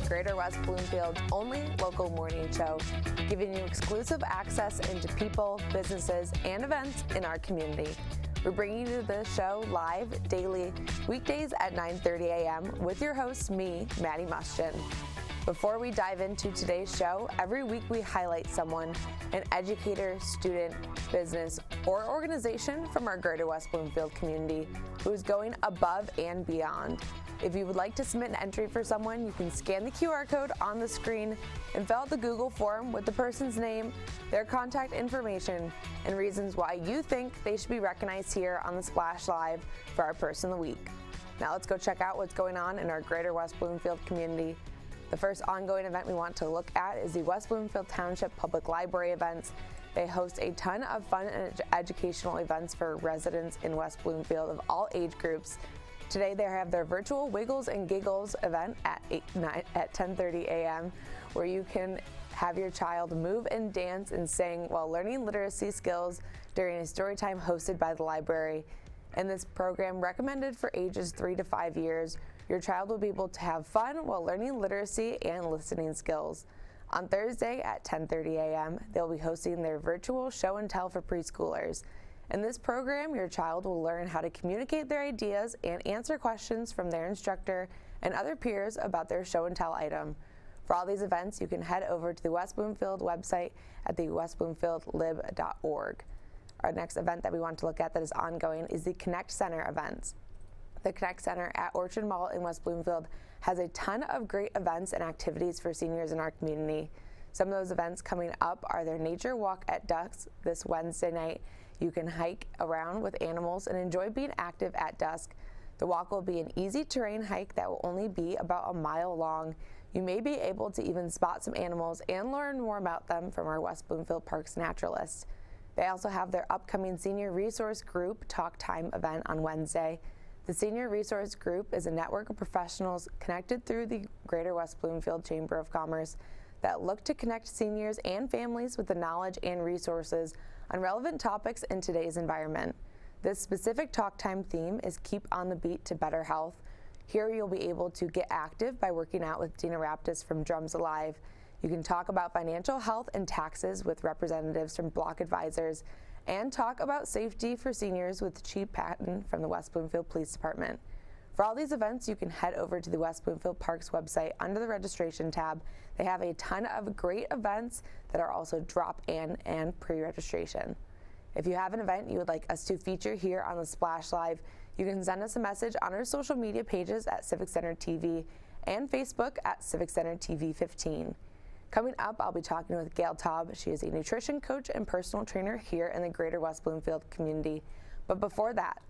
Greater West Bloomfield's only local morning show, giving you exclusive access into people, businesses, and events in our community. We're bringing you the show live daily, weekdays at 9:30 a.m. with your host, me, Maddie Muschin. Before we dive into today's show, every week we highlight someone, an educator, student, business, or organization from our Greater West Bloomfield community who is going above and beyond. If you would like to submit an entry for someone, you can scan the QR code on the screen and fill out the Google form with the person's name, their contact information, and reasons why you think they should be recognized here on the Splash Live for our Person of the Week. Now let's go check out what's going on in our Greater West Bloomfield community. The first ongoing event we want to look at is the West Bloomfield Township Public Library events. They host a ton of fun and educational events for residents in West Bloomfield of all age groups. Today they have their virtual Wiggles and Giggles event at 10:30 a.m. where you can have your child move and dance and sing while learning literacy skills during a story time hosted by the library. In this program, recommended for ages 3 to 5 years, your child will be able to have fun while learning literacy and listening skills. On Thursday at 10:30 a.m., they'll be hosting their virtual show and tell for preschoolers. In this program, your child will learn how to communicate their ideas and answer questions from their instructor and other peers about their show and tell item. For all these events, you can head over to the West Bloomfield website at the westbloomfieldlib.org. Our next event that we want to look at that is ongoing is the Connect Center events. The Connect Center at Orchard Mall in West Bloomfield has a ton of great events and activities for seniors in our community. Some of those events coming up are their Nature Walk at dusk this Wednesday night. You can hike around with animals and enjoy being active at dusk. The walk will be an easy terrain hike that will only be about a mile long. You may be able to even spot some animals and learn more about them from our West Bloomfield Parks naturalists. They also have their upcoming Senior Resource Group Talk Time event on Wednesday. The Senior Resource Group is a network of professionals connected through the Greater West Bloomfield Chamber of Commerce that look to connect seniors and families with the knowledge and resources on relevant topics in today's environment. This specific Talk Time theme is Keep on the Beat to Better Health. Here you'll be able to get active by working out with Dina Raptis from Drums Alive. You can talk about financial health and taxes with representatives from Block Advisors and talk about safety for seniors with Chief Patton from the West Bloomfield Police Department. For all these events, you can head over to the West Bloomfield Parks website under the registration tab. They have a ton of great events that are also drop-in and pre-registration. If you have an event you would like us to feature here on the Splash Live, you can send us a message on our social media pages at Civic Center TV and Facebook at Civic Center TV 15. Coming up, I'll be talking with Gayle Taub. She is a nutrition coach and personal trainer here in the Greater West Bloomfield community. But before that,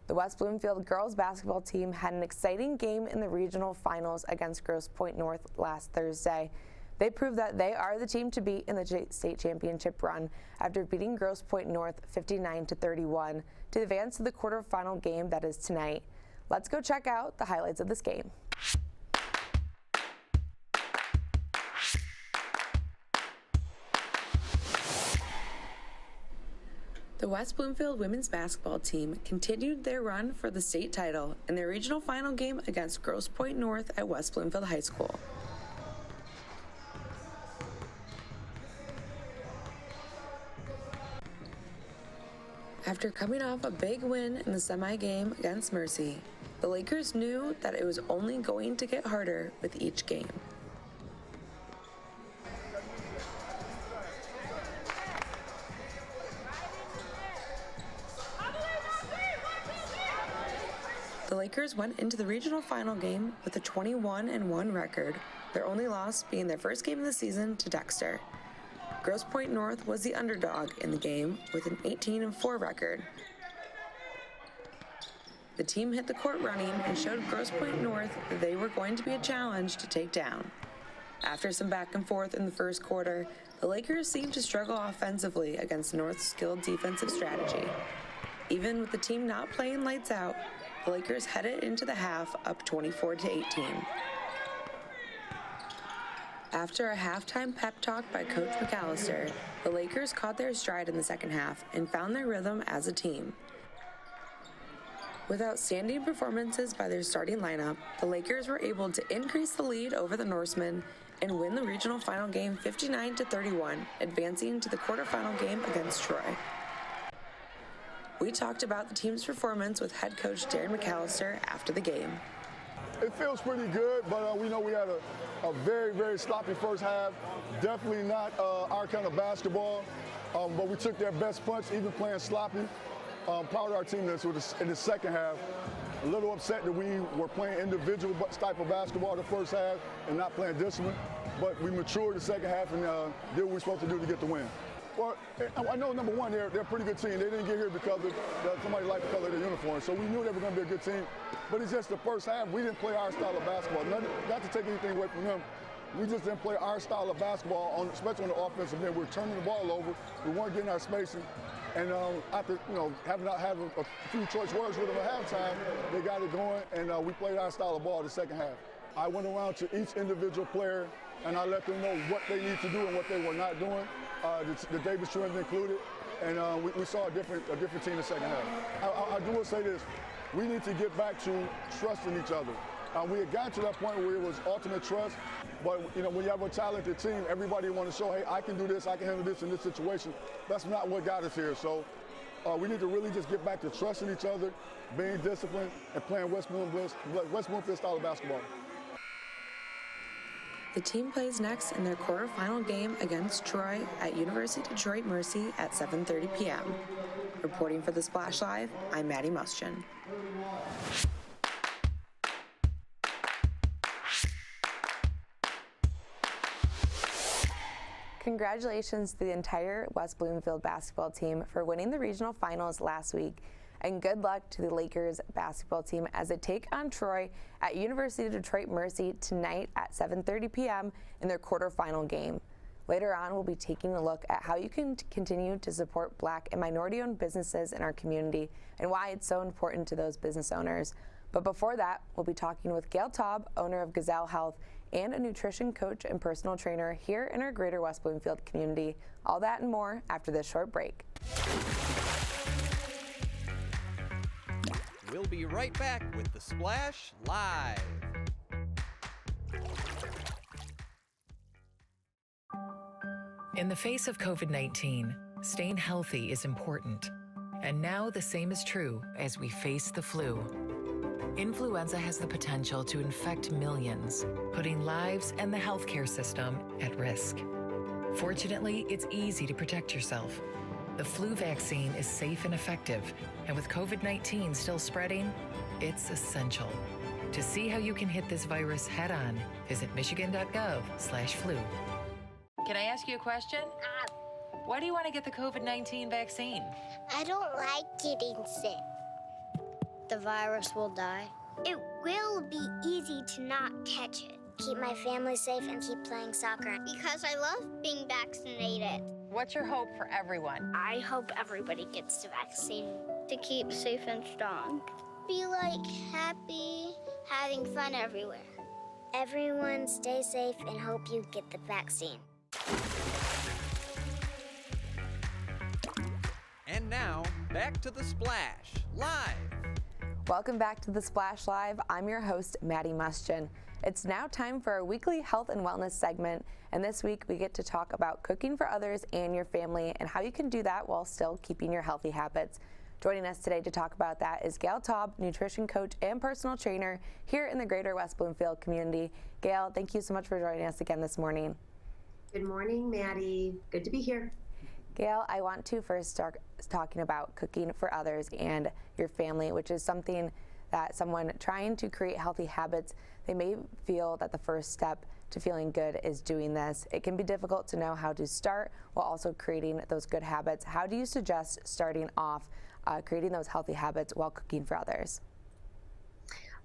the West Bloomfield girls basketball team had an exciting game in the regional finals against Grosse Pointe North last Thursday. They proved that they are the team to beat in the state championship run after beating Grosse Pointe North 59-31 to advance to the quarterfinal game that is tonight. Let's go check out the highlights of this game. The West Bloomfield women's basketball team continued their run for the state title in their regional final game against Grosse Pointe North at West Bloomfield High School. After coming off a big win in the semi-game against Mercy, the Lakers knew that it was only going to get harder with each game. The Lakers went into the regional final game with a 21-1 record, their only loss being their first game of the season to Dexter. Grosse Pointe North was the underdog in the game with an 18-4 record. The team hit the court running and showed Grosse Pointe North that they were going to be a challenge to take down. After some back and forth in the first quarter, the Lakers seemed to struggle offensively against North's skilled defensive strategy. Even with the team not playing lights out, the Lakers headed into the half up 24-18. After a halftime pep talk by Coach McAllister, the Lakers caught their stride in the second half and found their rhythm as a team. With outstanding performances by their starting lineup, the Lakers were able to increase the lead over the Norsemen and win the regional final game 59-31, advancing to the quarterfinal game against Troy. We talked about the team's performance with head coach Darren McAllister after the game. It feels pretty good, but we know we had a very, very sloppy first half. Definitely not our kind of basketball, but we took their best punch, even playing sloppy. Proud of our team in the second half. A little upset that we were playing individual type of basketball the first half and not playing discipline, but we matured the second half and did what we're supposed to do to get the win. Well, I know, number one, they're a pretty good team. They didn't get here because somebody liked the color of their uniform, so we knew they were going to be a good team. But it's just the first half, we didn't play our style of basketball. Not to take anything away from them. We just didn't play our style of basketball, especially on the offensive end. We were turning the ball over. We weren't getting our spacing. And after having a few choice words with them at halftime, they got it going, and we played our style of ball the second half. I went around to each individual player, and I let them know what they need to do and what they were not doing, the Davis twins included, and we saw a different team in the second half. I do want to say this. We need to get back to trusting each other. We had gotten to that point where it was ultimate trust, but when you have a talented team, everybody wants to show, hey, I can do this, I can handle this in this situation. That's not what got us here. So we need to really just get back to trusting each other, being disciplined, and playing West Bloomfield style of basketball. The team plays next in their quarterfinal game against Troy at University of Detroit Mercy at 7:30 p.m. Reporting for the Splash Live, I'm Maddie Mustian. Congratulations to the entire West Bloomfield basketball team for winning the regional finals last week, and good luck to the Lakers basketball team as they take on Troy at University of Detroit Mercy tonight at 7:30 p.m. in their quarterfinal game. Later on, we'll be taking a look at how you can continue to support Black and minority-owned businesses in our community and why it's so important to those business owners. But before that, we'll be talking with Gayle Taub, owner of Gazelle Health, and a nutrition coach and personal trainer here in our greater West Bloomfield community. All that and more after this short break. We'll be right back with the Splash Live. In the face of COVID-19, staying healthy is important. And now the same is true as we face the flu. Influenza has the potential to infect millions, putting lives and the healthcare system at risk. Fortunately, it's easy to protect yourself. The flu vaccine is safe and effective, and with COVID-19 still spreading, it's essential. To see how you can hit this virus head-on, visit michigan.gov/flu. Can I ask you a question? Why do you want to get the COVID-19 vaccine? I don't like getting sick. The virus will die. It will be easy to not catch it. Keep my family safe and keep playing soccer. Because I love being vaccinated. What's your hope for everyone? I hope everybody gets the vaccine to keep safe and strong. Be happy, having fun everywhere. Everyone stay safe and hope you get the vaccine. And now, back to the Splash Live. Welcome back to the Splash Live. I'm your host, Maddie Mustian. It's now time for our weekly health and wellness segment, and this week we get to talk about cooking for others and your family and how you can do that while still keeping your healthy habits. Joining us today to talk about that is Gayle Taub, nutrition coach and personal trainer here in the greater West Bloomfield community. Gayle, thank you so much for joining us again this morning. Good morning, Maddie. Good to be here. Gayle, I want to first start talking about cooking for others and your family, which is something that someone trying to create healthy habits, they may feel that the first step to feeling good is doing this. It can be difficult to know how to start while also creating those good habits. How do you suggest starting off creating those healthy habits while cooking for others?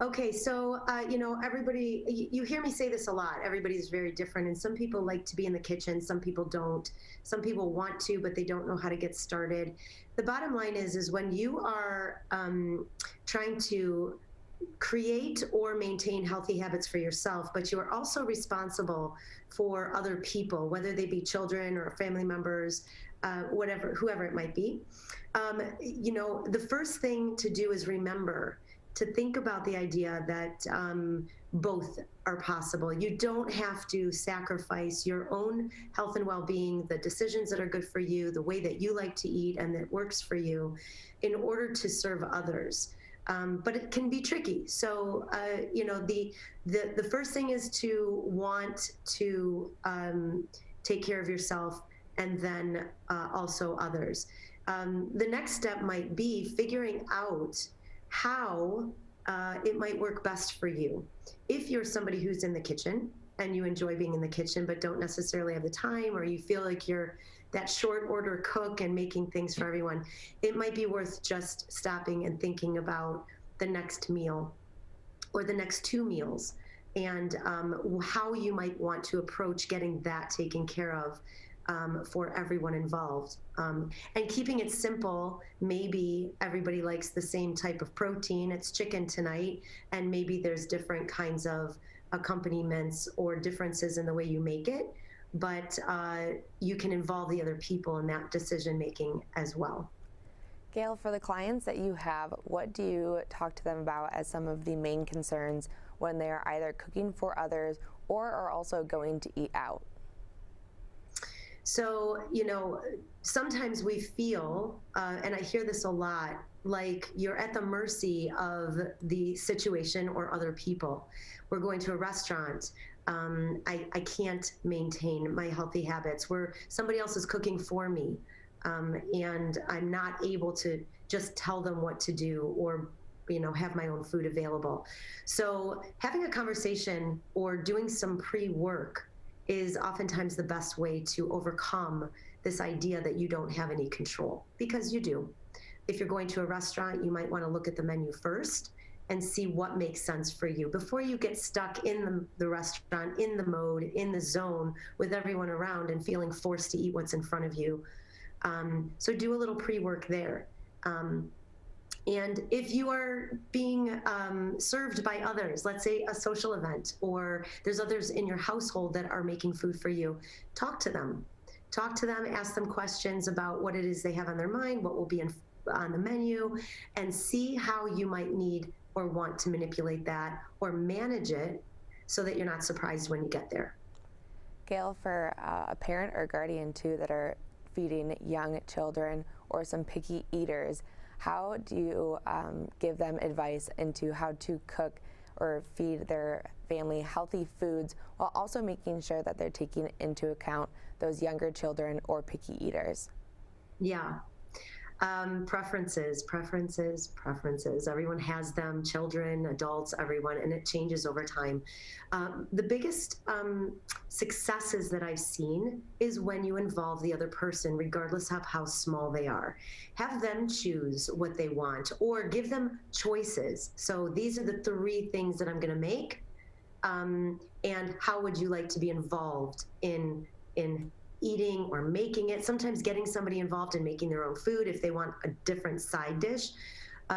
Okay, so, everybody, you hear me say this a lot. Everybody's very different, and some people like to be in the kitchen, some people don't. Some people want to, but they don't know how to get started. The bottom line is when you are trying to create or maintain healthy habits for yourself, but you are also responsible for other people, whether they be children or family members, whoever it might be. The first thing to do is remember to think about the idea that both are possible. You don't have to sacrifice your own health and well-being, the decisions that are good for you, the way that you like to eat and that works for you, in order to serve others. But it can be tricky. So, the first thing is to want to take care of yourself and then also others. The next step might be figuring out how it might work best for you. If you're somebody who's in the kitchen and you enjoy being in the kitchen but don't necessarily have the time, or you feel like you're that short order cook and making things for everyone, it might be worth just stopping and thinking about the next meal or the next 2 meals and how you might want to approach getting that taken care of for everyone involved. And keeping it simple, maybe everybody likes the same type of protein, it's chicken tonight, and maybe there's different kinds of accompaniments or differences in the way you make it, but you can involve the other people in that decision making as well. Gayle, for the clients that you have, what do you talk to them about as some of the main concerns when they're either cooking for others or are also going to eat out? So, sometimes we feel, and I hear this a lot, like you're at the mercy of the situation or other people. We're going to a restaurant. I can't maintain my healthy habits where somebody else is cooking for me. And I'm not able to just tell them what to do or, have my own food available. So having a conversation or doing some pre-work is oftentimes the best way to overcome this idea that you don't have any control, because you do. If you're going to a restaurant, you might want to look at the menu first and see what makes sense for you before you get stuck in the restaurant, in the mode, in the zone with everyone around and feeling forced to eat what's in front of you. So do a little pre-work there. And if you are being served by others, let's say a social event, or there's others in your household that are making food for you, talk to them. Talk to them, ask them questions about what it is they have on their mind, what will be on the menu, and see how you might need or want to manipulate that or manage it so that you're not surprised when you get there. Gayle, for a parent or guardian too that are feeding young children or some picky eaters, how do you give them advice into how to cook or feed their family healthy foods while also making sure that they're taking into account those younger children or picky eaters? Yeah. Preferences. Everyone has them, children, adults, everyone, and it changes over time. The biggest successes that I've seen is when you involve the other person, regardless of how small they are. Have them choose what they want or give them choices. So these are the 3 things that I'm going to make, and how would you like to be involved in eating or making it. Sometimes getting somebody involved in making their own food if they want a different side dish,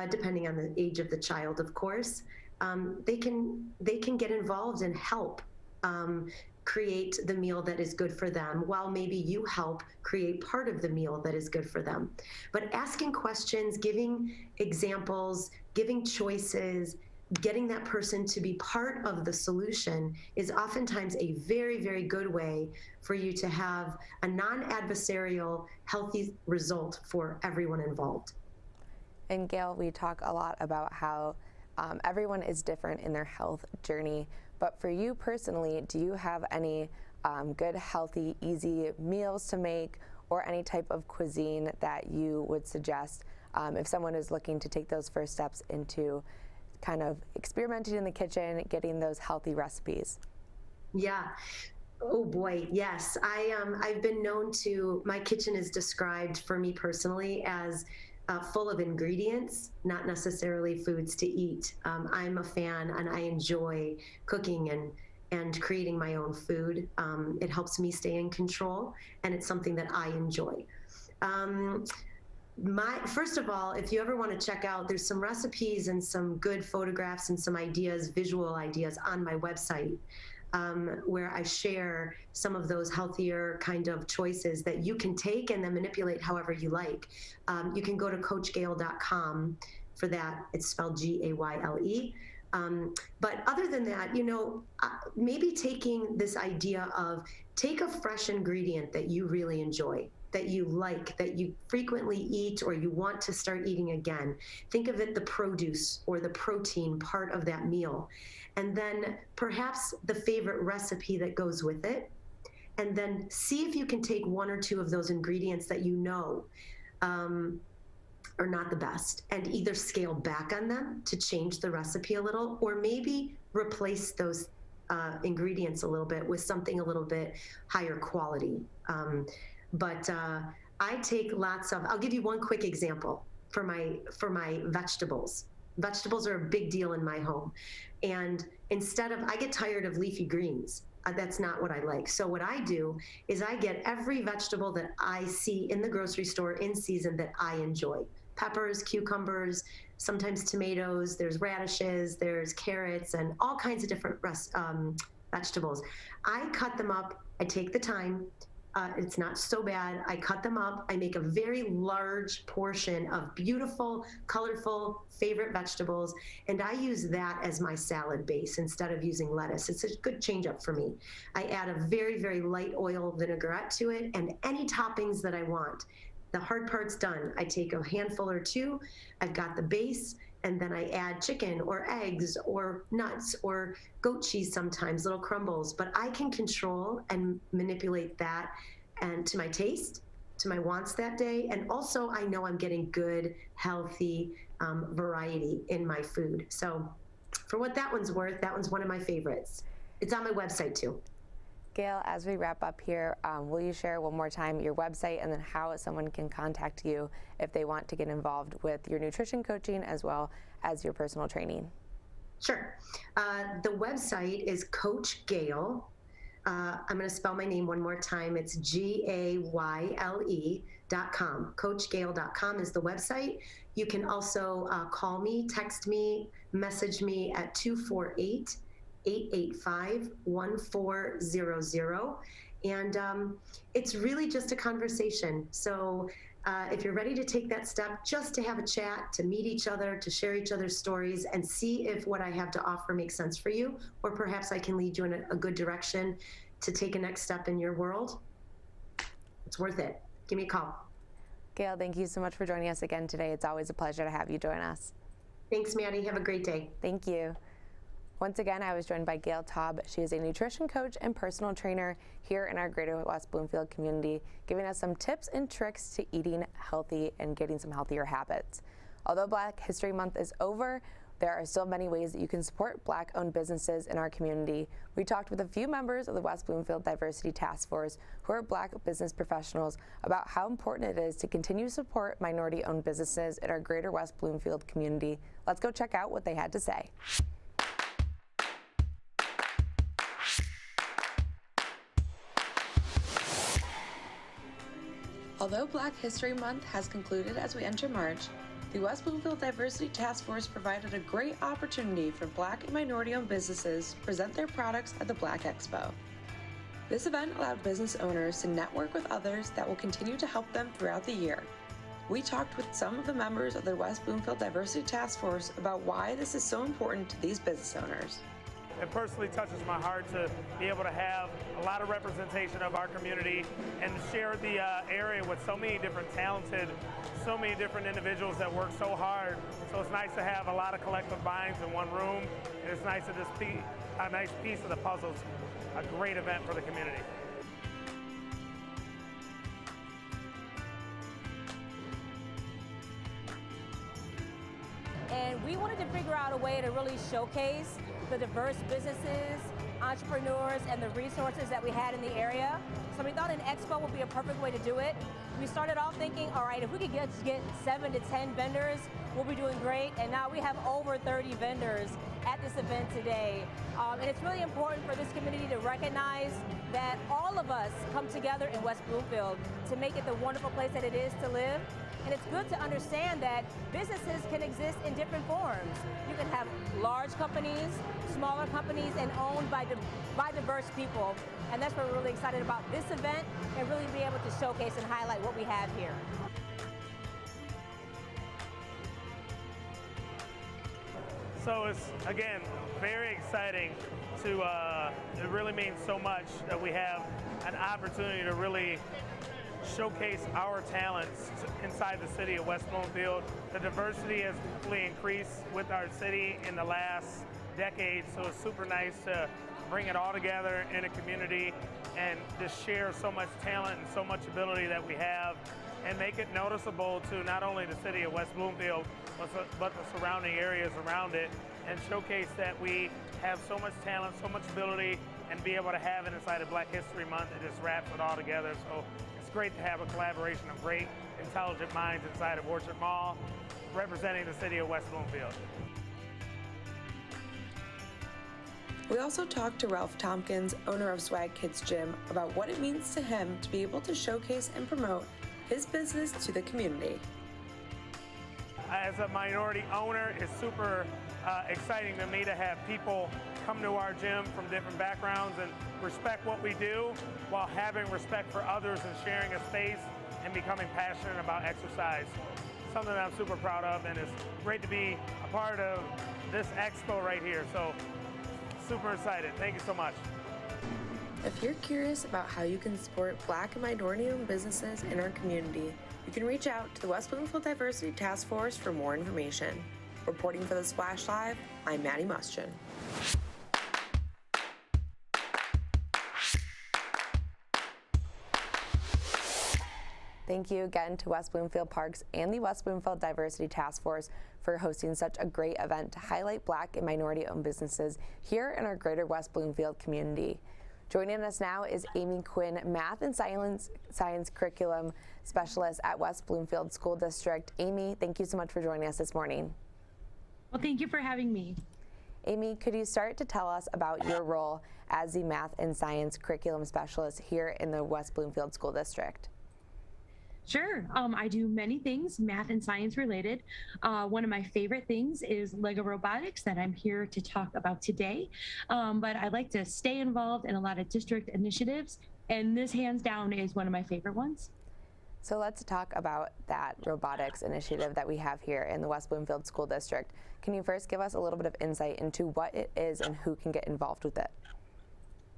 depending on the age of the child, of course. They can get involved and help create the meal that is good for them, while maybe you help create part of the meal that is good for them. But asking questions, giving examples, giving choices, getting that person to be part of the solution is oftentimes a very, very good way for you to have a non-adversarial, healthy result for everyone involved. And Gayle, we talk a lot about how everyone is different in their health journey, but for you personally, do you have any good, healthy, easy meals to make or any type of cuisine that you would suggest if someone is looking to take those first steps into kind of experimenting in the kitchen, getting those healthy recipes? Yeah. Oh boy, yes. I've been known to, my kitchen is described for me personally as full of ingredients, not necessarily foods to eat. I'm a fan and I enjoy cooking and creating my own food. It helps me stay in control and it's something that I enjoy. First of all, if you ever want to check out, there's some recipes and some good photographs and some ideas, visual ideas on my website. where I share some of those healthier kind of choices that you can take and then manipulate however you like. You can go to CoachGayle.com for that. It's spelled Gayle. But other than that, maybe taking this idea of take a fresh ingredient that you really enjoy, that you like, that you frequently eat or you want to start eating again. Think of it the produce or the protein part of that meal. And then perhaps the favorite recipe that goes with it. And then see if you can take one or two of those ingredients that are not the best, and either scale back on them to change the recipe a little, or maybe replace those ingredients a little bit with something a little bit higher quality. But I take I'll give you one quick example for my vegetables. Vegetables are a big deal in my home. And I get tired of leafy greens. That's not what I like. So what I do is I get every vegetable that I see in the grocery store in season that I enjoy. Peppers, cucumbers, sometimes tomatoes, there's radishes, there's carrots, and all kinds of different vegetables. I cut them up. I take the time. It's not so bad. I cut them up. I make a very large portion of beautiful, colorful, favorite vegetables, and I use that as my salad base instead of using lettuce. It's a good change up for me. I add a very, very light oil vinaigrette to it and any toppings that I want. The hard part's done. I take a handful or two. I've got the base, and then I add chicken or eggs or nuts or goat cheese sometimes, little crumbles. But I can control and manipulate that and to my taste, to my wants that day. And also I know I'm getting good, healthy variety in my food. So for what that one's worth, that one's one of my favorites. It's on my website too. Gayle, as we wrap up here, will you share one more time your website and then how someone can contact you if they want to get involved with your nutrition coaching as well as your personal training? Sure. The website is Coach Gayle. I'm going to spell my name one more time. It's GAYLE.com. CoachGayle.com is the website. You can also call me, text me, message me at 248-885-1400. And it's really just a conversation. So if you're ready to take that step, just to have a chat, to meet each other, to share each other's stories, and see if what I have to offer makes sense for you, or perhaps I can lead you in a good direction to take a next step in your world, it's worth it. Give me a call. Gayle, thank you so much for joining us again today. It's always a pleasure to have you join us. Thanks, Maddie. Have a great day. Thank you. Once again, I was joined by Gayle Taub. She is a nutrition coach and personal trainer here in our greater West Bloomfield community, giving us some tips and tricks to eating healthy and getting some healthier habits. Although Black History Month is over, there are still many ways that you can support Black-owned businesses in our community. We talked with a few members of the West Bloomfield Diversity Task Force who are Black business professionals about how important it is to continue to support minority-owned businesses in our greater West Bloomfield community. Let's go check out what they had to say. Although Black History Month has concluded as we enter March, the West Bloomfield Diversity Task Force provided a great opportunity for Black and minority-owned businesses to present their products at the Black Expo. This event allowed business owners to network with others that will continue to help them throughout the year. We talked with some of the members of the West Bloomfield Diversity Task Force about why this is so important to these business owners. It personally touches my heart to be able to have a lot of representation of our community and share the area with so many different talented, so many different individuals that work so hard. So it's nice to have a lot of collective minds in one room, and it's nice to just be a nice piece of the puzzle. It's a great event for the community. And we wanted to figure out a way to really showcase the diverse businesses, entrepreneurs, and the resources that we had in the area. So we thought an expo would be a perfect way to do it. We started off thinking, all right, if we could get 7 to 10 vendors, we'll be doing great. And now we have over 30 vendors at this event today. And it's really important for this community to recognize that all of us come together in West Bloomfield to make it the wonderful place that it is to live. And And it's good to understand that businesses can exist in different forms. You can have large companies, smaller companies, and owned by diverse people. And that's what we're really excited about this event, and really be able to showcase and highlight what we have here. So it's, again, very exciting to, it really means so much that we have an opportunity to really showcase our talents inside the city of West Bloomfield. The diversity has really increased with our city in the last decade, so it's super nice to bring it all together in a community and just share so much talent and so much ability that we have, and make it noticeable to not only the city of West Bloomfield, but the surrounding areas around it, and showcase that we have so much talent, so much ability, and be able to have it inside of Black History Month. It just wraps it all together. So it's great to have a collaboration of great, intelligent minds inside of Orchard Mall, representing the city of West Bloomfield. We also talked to Ralph Tompkins, owner of Swag Kids Gym, about what it means to him to be able to showcase and promote his business to the community. As a minority owner, it's super exciting to me to have people come to our gym from different backgrounds and respect what we do while having respect for others and sharing a space and becoming passionate about exercise. Something that I'm super proud of, and it's great to be a part of this expo right here. So super excited. Thank you so much. If you're curious about how you can support Black and minority-owned businesses in our community, you can reach out to the West Bloomfield Diversity Task Force for more information. Reporting for the Splash Live, I'm Maddie Muschin. Thank you again to West Bloomfield Parks and the West Bloomfield Diversity Task Force for hosting such a great event to highlight Black and minority-owned businesses here in our greater West Bloomfield community. Joining us now is Amy Quinn, Math and Science Curriculum Specialist at West Bloomfield School District. Amy, thank you so much for joining us this morning. Well, thank you for having me. Amy, could you start to tell us about your role as the Math and Science Curriculum Specialist here in the West Bloomfield School District? Sure. I do many things math and science related. One of my favorite things is Lego robotics that I'm here to talk about today. But I like to stay involved in a lot of district initiatives, and this hands down is one of my favorite ones. So let's talk about that robotics initiative that we have here in the West Bloomfield School District. Can you first give us a little bit of insight into what it is and who can get involved with it?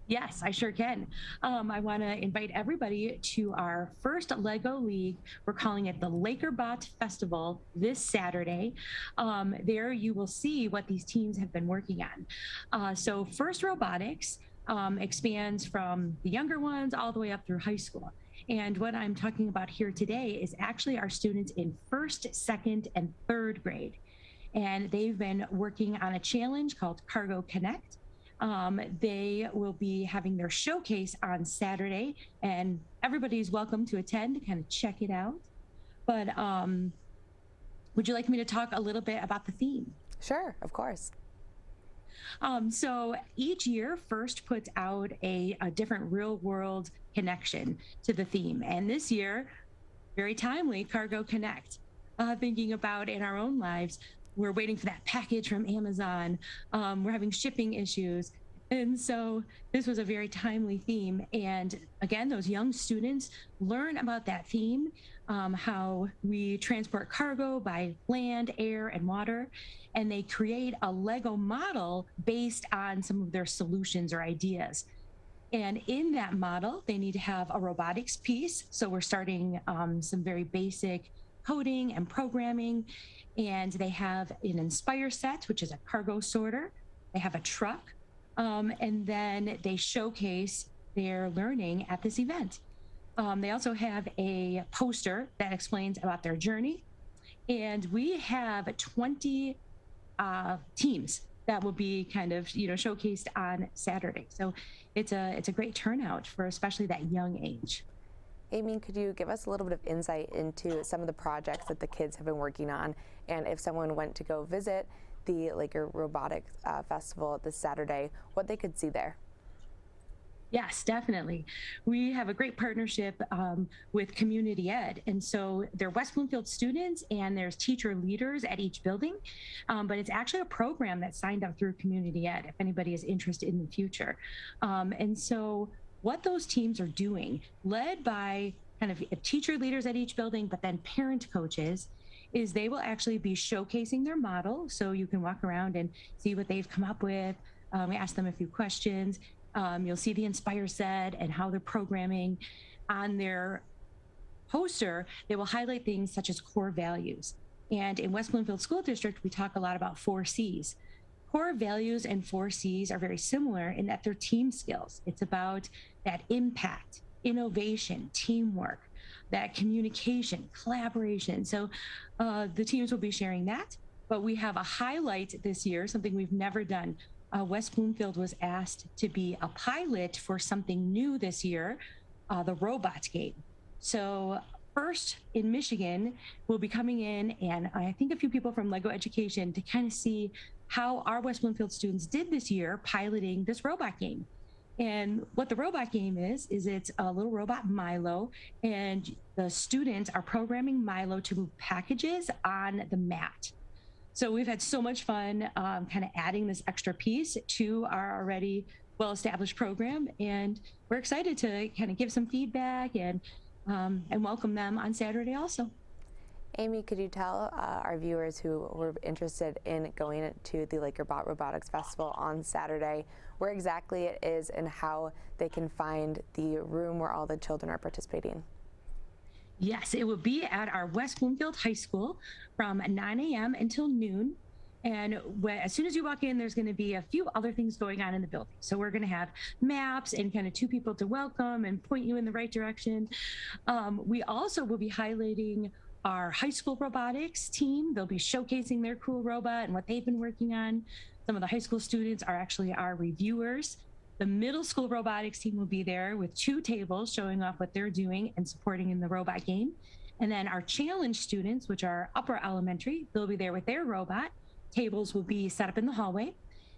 Yes, I sure can. I want to invite everybody to our first Lego League. We're calling it the Lakerbot Festival this Saturday. There you will see what these teams have been working on. So First Robotics expands from the younger ones all the way up through high school. And what I'm talking about here today is actually our students in first, second, and third grade. And they've been working on a challenge called Cargo Connect. They will be having their showcase on Saturday, and everybody's welcome to attend to kind of check it out. But would you like me to talk a little bit about the theme? Sure, of course. So each year, First puts out a different real-world connection to the theme. And this year, very timely, Cargo Connect. Thinking about in our own lives, we're waiting for that package from Amazon. We're having shipping issues. And so this was a very timely theme. And again, those young students learn about that theme, how we transport cargo by land, air, and water. And they create a Lego model based on some of their solutions or ideas. And in that model, they need to have a robotics piece. So we're starting some very basic coding and programming. And they have an Inspire set, which is a cargo sorter. They have a truck. And then they showcase their learning at this event. They also have a poster that explains about their journey. And we have 20 teams that will be kind of, showcased on Saturday. So it's a great turnout for especially that young age. Amy, could you give us a little bit of insight into some of the projects that the kids have been working on, and if someone went to go visit the Lakerbot Robotics Festival this Saturday, what they could see there? Yes, definitely. We have a great partnership with Community Ed. And so they're West Bloomfield students and there's teacher leaders at each building. But it's actually a program that's signed up through Community Ed if anybody is interested in the future. And so what those teams are doing, led by kind of teacher leaders at each building, but then parent coaches, is they will actually be showcasing their model. So you can walk around and see what they've come up with. We ask them a few questions. You'll see the Inspire set and how they're programming. On their poster, they will highlight things such as core values. And in West Bloomfield School District, we talk a lot about 4 C's. Core values and 4 C's are very similar in that they're team skills. It's about that impact, innovation, teamwork, that communication, collaboration. So the teams will be sharing that. But we have a highlight this year, something we've never done. West Bloomfield was asked to be a pilot for something new this year, the robot game. So first in Michigan, we'll be coming in, and I think a few people from Lego Education to kind of see how our West Bloomfield students did this year piloting this robot game. And what the robot game is it's a little robot Milo, and the students are programming Milo to move packages on the mat. So we've had so much fun kind of adding this extra piece to our already well-established program. And we're excited to kind of give some feedback and welcome them on Saturday also. Amy, could you tell our viewers who were interested in going to the Lakerbot Robotics Festival on Saturday where exactly it is and how they can find the room where all the children are participating? Yes, it will be at our West Bloomfield High School from 9 a.m. until noon. And as soon as you walk in, there's going to be a few other things going on in the building. So we're going to have maps and kind of 2 people to welcome and point you in the right direction. We also will be highlighting our high school robotics team. They'll be showcasing their cool robot and what they've been working on. Some of the high school students are actually our reviewers. The middle school robotics team will be there with 2 tables showing off what they're doing and supporting in the robot game. And then our challenge students, which are upper elementary, they'll be there with their robot. Tables will be set up in the hallway.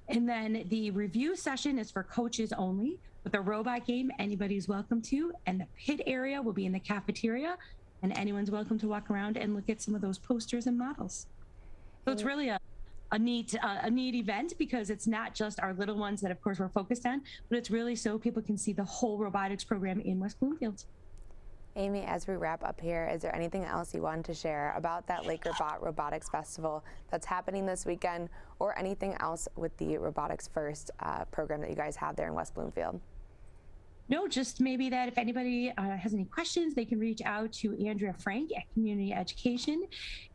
And then the review session is for coaches only. With the robot game, anybody's welcome to. And the pit area will be in the cafeteria. And anyone's welcome to walk around and look at some of those posters and models. So it's really a neat event because it's not just our little ones that of course we're focused on, but it's really so people can see the whole robotics program in West Bloomfield. Amy, as we wrap up here, is there anything else you wanted to share about that Lakerbot Robotics Festival that's happening this weekend, or anything else with the Robotics First program that you guys have there in West Bloomfield? No, just maybe that if anybody has any questions, they can reach out to Andrea Frank at Community Education.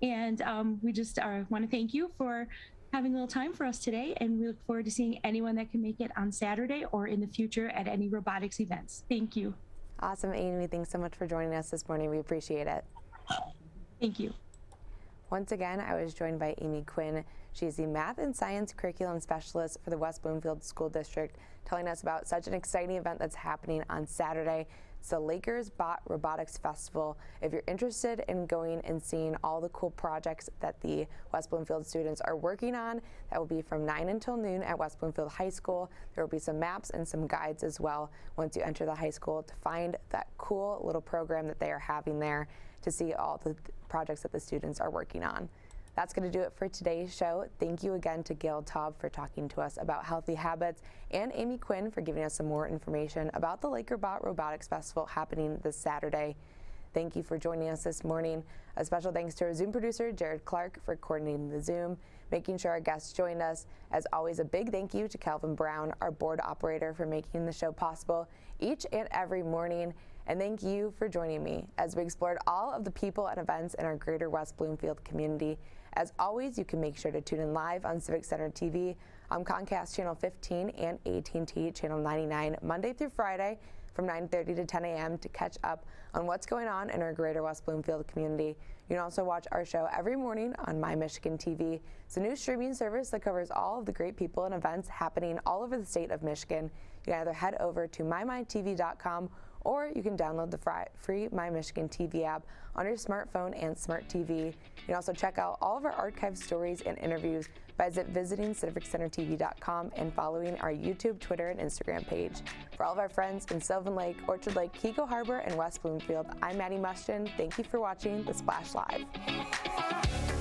And we just want to thank you for having a little time for us today. And we look forward to seeing anyone that can make it on Saturday or in the future at any robotics events. Thank you. Awesome, Amy. Thanks so much for joining us this morning. We appreciate it. Thank you. Once again, I was joined by Amy Quinn. She's the Math and Science Curriculum Specialist for the West Bloomfield School District, telling us about such an exciting event that's happening on Saturday. It's the Lakerbot Robotics Festival. If you're interested in going and seeing all the cool projects that the West Bloomfield students are working on, that will be from 9 until noon at West Bloomfield High School. There will be some maps and some guides as well once you enter the high school to find that cool little program that they are having there to see all the projects that the students are working on. That's going to do it for today's show. Thank you again to Gayle Taub for talking to us about healthy habits, and Amy Quinn for giving us some more information about the Lakerbot Robotics Festival happening this Saturday. Thank you for joining us this morning. A special thanks to our Zoom producer, Jared Clark, for coordinating the Zoom, making sure our guests joined us. As always, a big thank you to Calvin Brown, our board operator, for making the show possible each and every morning. And thank you for joining me as we explored all of the people and events in our greater West Bloomfield community. As always, you can make sure to tune in live on Civic Center TV, on Comcast Channel 15 and AT&T Channel 99 Monday through Friday from 9:30 to 10 a.m. to catch up on what's going on in our greater West Bloomfield community. You can also watch our show every morning on My Michigan TV. It's a new streaming service that covers all of the great people and events happening all over the state of Michigan. You can either head over to mymytv.com or you can download the free My Michigan TV app on your smartphone and smart TV. You can also check out all of our archived stories and interviews by visiting civiccentertv.com and following our YouTube, Twitter, and Instagram page. For all of our friends in Sylvan Lake, Orchard Lake, Keiko Harbor, and West Bloomfield, I'm Maddie Mushton. Thank you for watching The Splash Live.